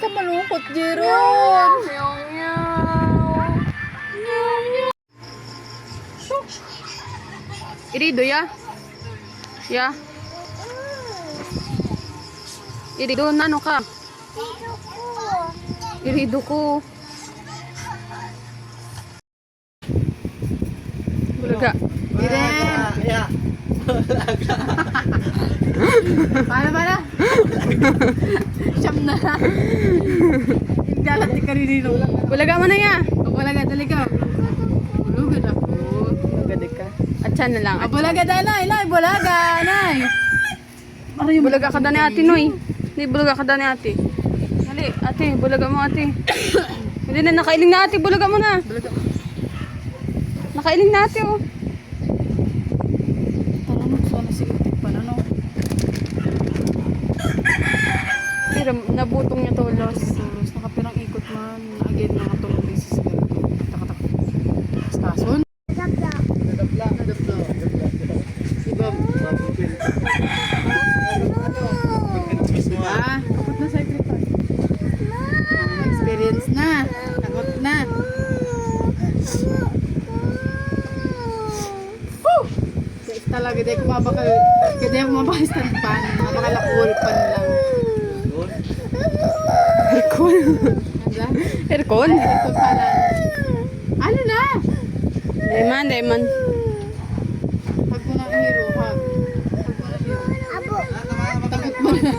ka malungkot, Jeron. Irido ya? Ya? Irido, ano ka? Irido ko. Bulaga. Yeah. Para. Siyam na. Dalat di ka rin nilo. Bulaga mo na ya. Bulaga talaga. Bulaga ako. Bulaga ka. At siya na lang. Bulaga dala, ilay, bulaga, nay. Bulaga ka da ni ate, Noy. Hindi, bulaga ka da ni ate. Dali, ate, bulaga mo ate. Hindi na, nakailing na ate, bulaga mo na. Nakailing na ate, oh. Tanong, sana sige, panano. Pero nabutong niya tulos. Tulos, nakapirang ikot man. Again, mga tulong beses ka rin. Tak. Stason? Nadapla. Iba, kapot na sacrifice. Experience na. Takot na. Kaya talaga, di ko mabaka, kaya di ako mabaka-stand pan. Mabaka-lakul pan lang. Aircon. Handa? Aircon? Ito pala. Ano na? Lemon. Pag mo na hero, hug. Pag mo na hero. Takot mo na.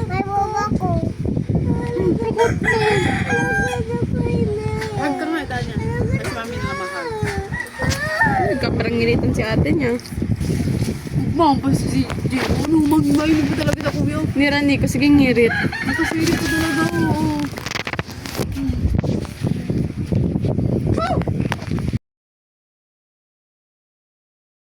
Hug ka nga, Tanya. Mas mami na mahag. Nagkaparangilitan si ate niya. Mampas si Jero. Ano, mag-mainit mo talaga ako yun. Nirani ko, sige ngirit. Nakasiri ko talaga. Oo.